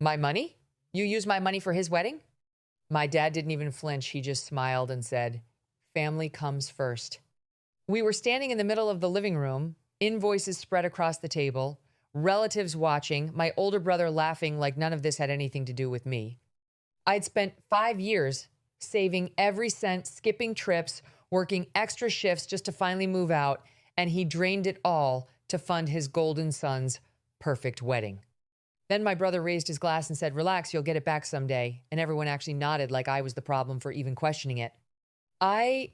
My money? You used my money for his wedding? My dad didn't even flinch. He just smiled and said, family comes first. We were standing in the middle of the living room, invoices spread across the table, relatives watching, my older brother laughing like none of this had anything to do with me. I'd spent 5 years saving every cent, skipping trips, working extra shifts just to finally move out, and he drained it all to fund his golden son's perfect wedding. Then my brother raised his glass and said, relax, you'll get it back someday. And everyone actually nodded like I was the problem for even questioning it. I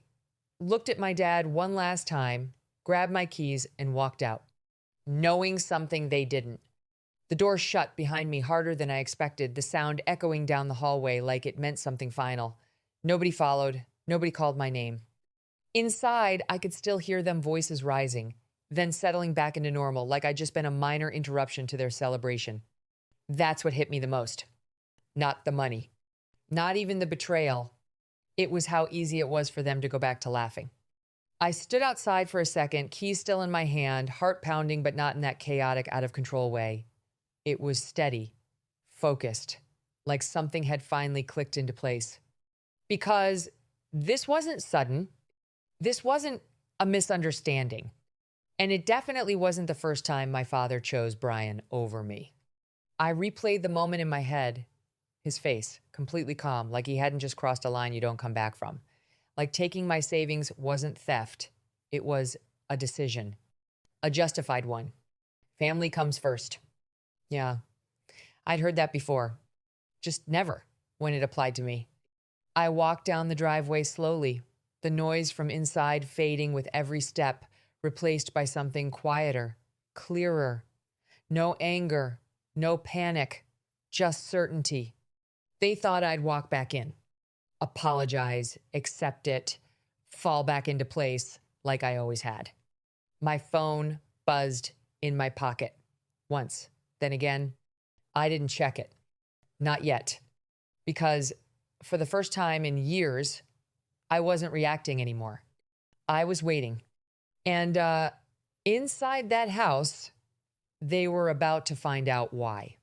looked at my dad one last time, grabbed my keys, and walked out, knowing something they didn't. The door shut behind me harder than I expected, the sound echoing down the hallway like it meant something final. Nobody followed. Nobody called my name. Inside, I could still hear them voices rising, then settling back into normal, like I'd just been a minor interruption to their celebration. That's what hit me the most. Not the money. Not even the betrayal. It was how easy it was for them to go back to laughing. I stood outside for a second, keys still in my hand, heart pounding, but not in that chaotic, out of control way. It was steady, focused, like something had finally clicked into place. Because this wasn't sudden. This wasn't a misunderstanding. And it definitely wasn't the first time my father chose Brian over me. I replayed the moment in my head, his face, completely calm, like he hadn't just crossed a line you don't come back from. Like taking my savings wasn't theft. It was a decision, a justified one. Family comes first. Yeah, I'd heard that before, just never when it applied to me. I walked down the driveway slowly, the noise from inside fading with every step, replaced by something quieter, clearer. No anger, no panic, just certainty. They thought I'd walk back in, apologize, accept it, fall back into place like I always had. My phone buzzed in my pocket once. Then again, I didn't check it. Not yet. Because for the first time in years, I wasn't reacting anymore. I was waiting. And inside that house, they were about to find out why.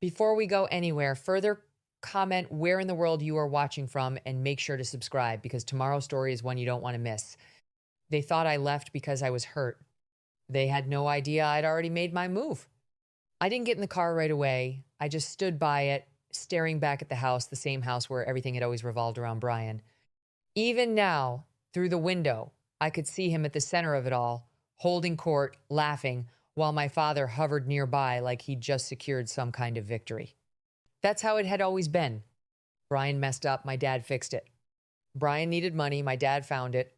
Before we go anywhere, further comment where in the world you are watching from and make sure to subscribe because tomorrow's story is one you don't want to miss. They thought I left because I was hurt. They had no idea I'd already made my move. I didn't get in the car right away. I just stood by it, staring back at the house, the same house where everything had always revolved around Brian. Even now, through the window, I could see him at the center of it all, holding court, laughing, while my father hovered nearby like he'd just secured some kind of victory. That's how it had always been. Brian messed up, my dad fixed it. Brian needed money, my dad found it.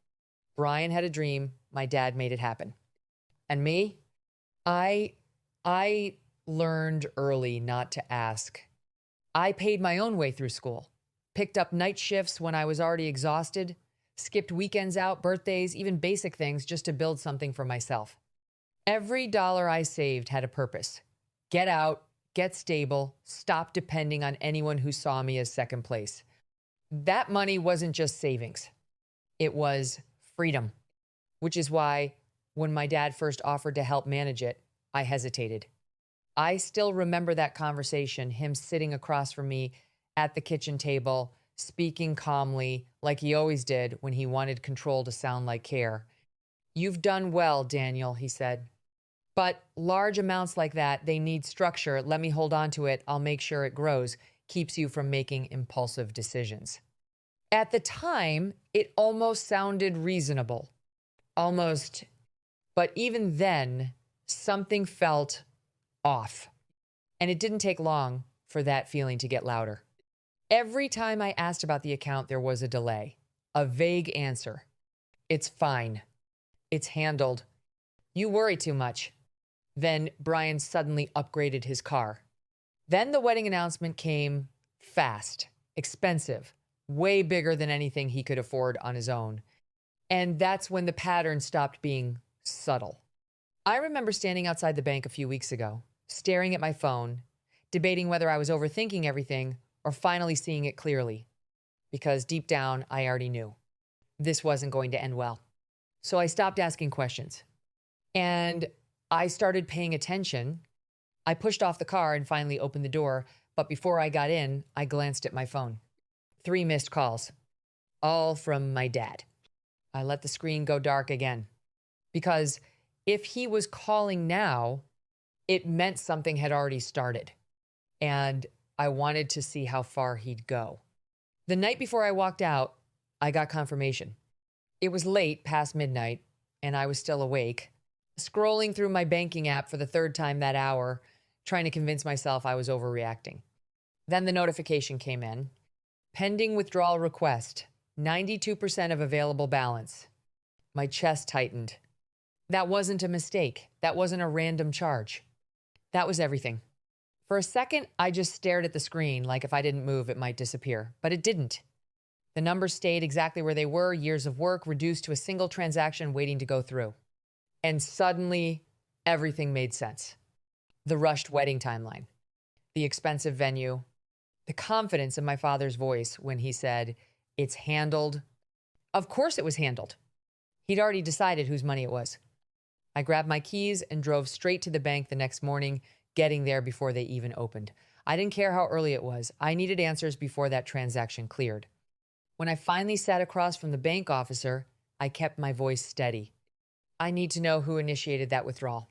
Brian had a dream, my dad made it happen. And me? I learned early not to ask. I paid my own way through school, picked up night shifts when I was already exhausted, skipped weekends out, birthdays, even basic things just to build something for myself. Every dollar I saved had a purpose. Get out, get stable, stop depending on anyone who saw me as second place. That money wasn't just savings. It was freedom, which is why when my dad first offered to help manage it, I hesitated. I still remember that conversation, him sitting across from me at the kitchen table, speaking calmly like he always did when he wanted control to sound like care. You've done well, Daniel, he said. But large amounts like that, they need structure. Let me hold on to it. I'll make sure it grows. Keeps you from making impulsive decisions. At the time, it almost sounded reasonable. Almost. But even then, something felt off. And it didn't take long for that feeling to get louder. Every time I asked about the account, there was a delay, a vague answer. It's fine. It's handled. You worry too much. Then Brian suddenly upgraded his car. Then the wedding announcement came fast, expensive, way bigger than anything he could afford on his own. And that's when the pattern stopped being subtle. I remember standing outside the bank a few weeks ago, staring at my phone, debating whether I was overthinking everything or finally seeing it clearly. Because deep down, I already knew this wasn't going to end well. So I stopped asking questions. And I started paying attention. I pushed off the car and finally opened the door, But before I got in, I glanced at my phone. 3 missed calls, all from my dad. I let the screen go dark again because if he was calling now, it meant something had already started. And I wanted to see how far he'd go. The night before I walked out, I got confirmation. It was late, past midnight, and I was still awake, scrolling through my banking app for the 3rd time that hour, trying to convince myself I was overreacting. Then the notification came in. Pending withdrawal request, 92% of available balance. My chest tightened. That wasn't a mistake. That wasn't a random charge. That was everything. For a second, I just stared at the screen like if I didn't move, it might disappear. But it didn't. The numbers stayed exactly where they were, years of work reduced to a single transaction waiting to go through. And suddenly, everything made sense. The rushed wedding timeline, the expensive venue, the confidence in my father's voice when he said, "It's handled." Of course it was handled. He'd already decided whose money it was. I grabbed my keys and drove straight to the bank the next morning, getting there before they even opened. I didn't care how early it was. I needed answers before that transaction cleared. When I finally sat across from the bank officer, I kept my voice steady. "I need to know who initiated that withdrawal."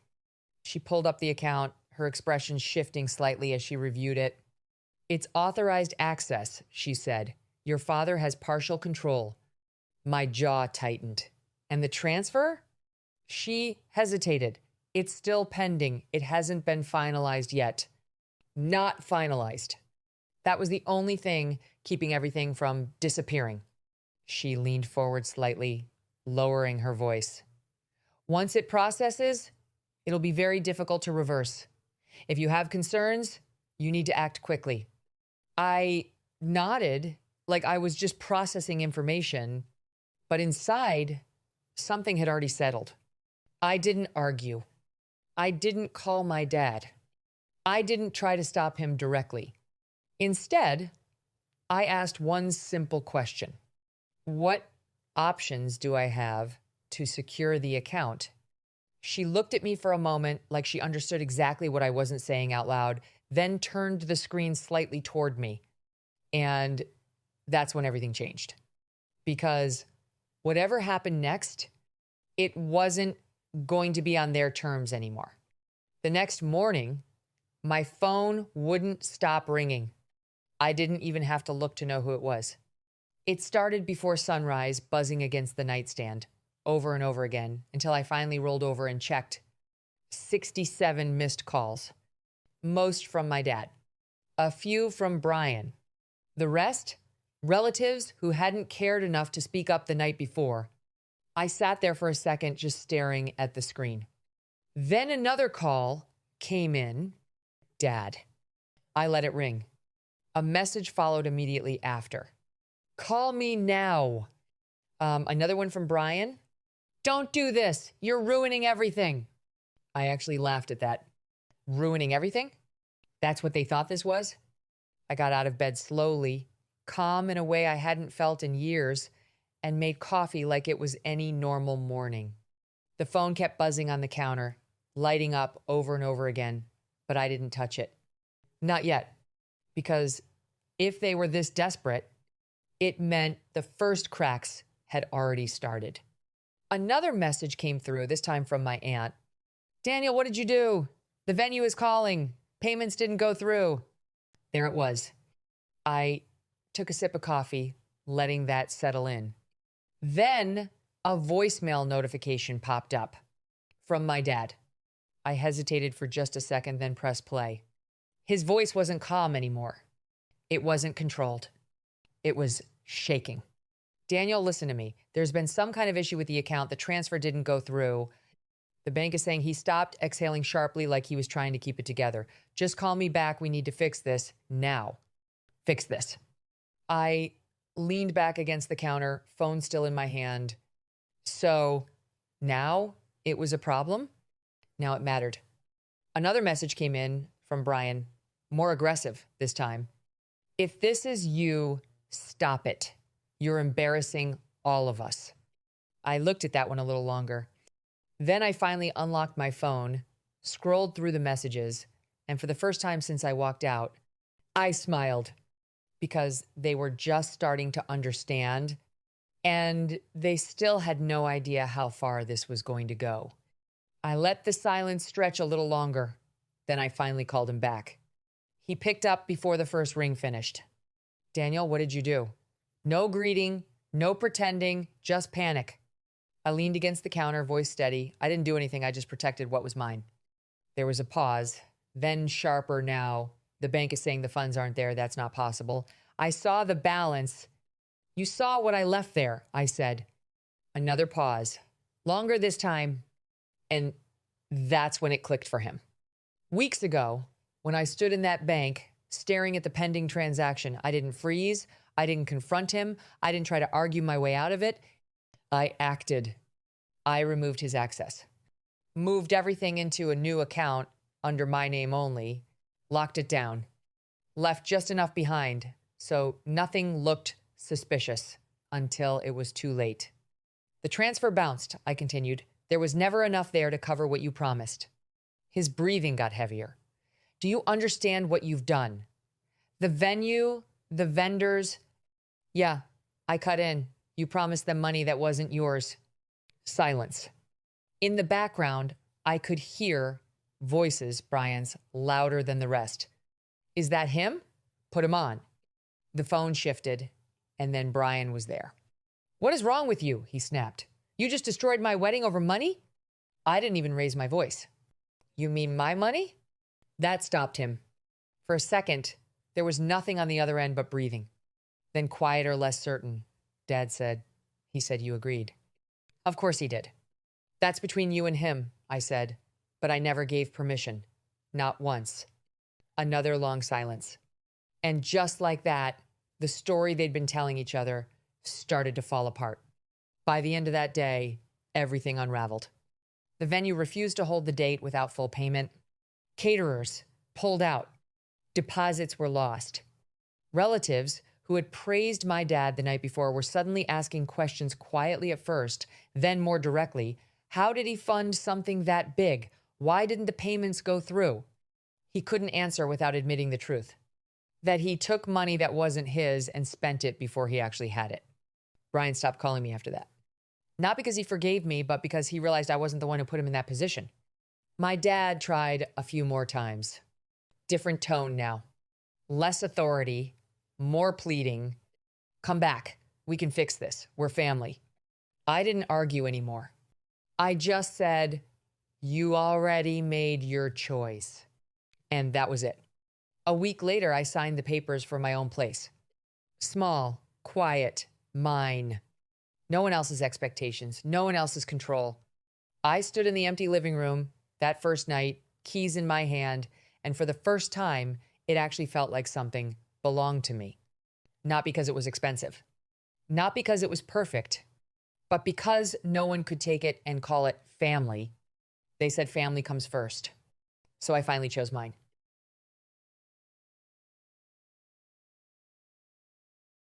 She pulled up the account, her expression shifting slightly as she reviewed it. "It's authorized access," she said. "Your father has partial control." My jaw tightened. "And the transfer?" She hesitated. "It's still pending. It hasn't been finalized yet." Not finalized. That was the only thing keeping everything from disappearing. She leaned forward slightly, lowering her voice. "Once it processes, it'll be very difficult to reverse. If you have concerns, you need to act quickly." I nodded like I was just processing information, but inside, something had already settled. I didn't argue. I didn't call my dad. I didn't try to stop him directly. Instead, I asked one simple question. What options do I have to secure the account? She looked at me for a moment like she understood exactly what I wasn't saying out loud, then turned the screen slightly toward me. And that's when everything changed. Because whatever happened next, it wasn't going to be on their terms anymore. The next morning, my phone wouldn't stop ringing. I didn't even have to look to know who it was. It started before sunrise, buzzing against the nightstand, over and over again, until I finally rolled over and checked. 67 missed calls. Most from my dad. A few from Brian. The rest, relatives who hadn't cared enough to speak up the night before. I sat there for a second just staring at the screen. Then another call came in. Dad. I let it ring. A message followed immediately after. "Call me now." Another one from Brian. "Don't do this. You're ruining everything." I actually laughed at that. Ruining everything? That's what they thought this was? I got out of bed slowly, calm in a way I hadn't felt in years, and made coffee like it was any normal morning. The phone kept buzzing on the counter, lighting up over and over again, but I didn't touch it. Not yet, because if they were this desperate, it meant the first cracks had already started. Another message came through, this time from my aunt. "Daniel, what did you do? The venue is calling. Payments didn't go through." There it was. I took a sip of coffee, letting that settle in. Then a voicemail notification popped up from my dad. I hesitated for just a second, then pressed play. His voice wasn't calm anymore. It wasn't controlled. It was shaking. "Daniel, listen to me. There's been some kind of issue with the account. The transfer didn't go through. The bank is saying," he stopped, exhaling sharply like he was trying to keep it together. "Just call me back. We need to fix this now. Fix this." I leaned back against the counter, phone still in my hand. So now it was a problem. Now it mattered. Another message came in from Brian, more aggressive this time. "If this is you, stop it. You're embarrassing all of us." I looked at that one a little longer. Then I finally unlocked my phone, scrolled through the messages, and for the first time since I walked out, I smiled because they were just starting to understand and they still had no idea how far this was going to go. I let the silence stretch a little longer. Then I finally called him back. He picked up before the first ring finished. Daniel, what did you do? No greeting, no pretending, just panic. I leaned against the counter, voice steady. I didn't do anything. I just protected what was mine. There was a pause, then sharper now. The bank is saying the funds aren't there. That's not possible. I saw the balance. You saw what I left there, I said. Another pause. Longer this time. And that's when it clicked for him. Weeks ago, when I stood in that bank staring at the pending transaction, I didn't freeze. I didn't confront him. I didn't try to argue my way out of it. I acted. I removed his access. Moved everything into a new account under my name only. Locked it down. Left just enough behind so nothing looked suspicious until it was too late. The transfer bounced, I continued. There was never enough there to cover what you promised. His breathing got heavier. Do you understand what you've done? The venue, the vendors. Yeah, I cut in. You promised them money that wasn't yours. Silence. In the background, I could hear voices, Brian's, louder than the rest. Is that him? Put him on. The phone shifted, and then Brian was there. What is wrong with you? He snapped. You just destroyed my wedding over money? I didn't even raise my voice. You mean my money? That stopped him. For a second, there was nothing on the other end but breathing. Then quieter, less certain. Dad said. He said you agreed. Of course he did. That's between you and him, I said, but I never gave permission. Not once. Another long silence. And just like that, the story they'd been telling each other started to fall apart. By the end of that day, everything unraveled. The venue refused to hold the date without full payment. Caterers pulled out. Deposits were lost. Relatives who had praised my dad the night before were suddenly asking questions quietly at first, then more directly. How did he fund something that big? Why didn't the payments go through? He couldn't answer without admitting the truth. That he took money that wasn't his and spent it before he actually had it. Brian stopped calling me after that. Not because he forgave me, but because he realized I wasn't the one who put him in that position. My dad tried a few more times. Different tone now. Less authority, more pleading. Come back. We can fix this. We're family. I didn't argue anymore. I just said, you already made your choice. And that was it. A week later, I signed the papers for my own place. Small, quiet, mine. No one else's expectations, no one else's control. I stood in the empty living room that first night, keys in my hand, and for the first time, it actually felt like something belonged to me. Not because it was expensive, not because it was perfect, but because no one could take it and call it family. They said family comes first. So I finally chose mine.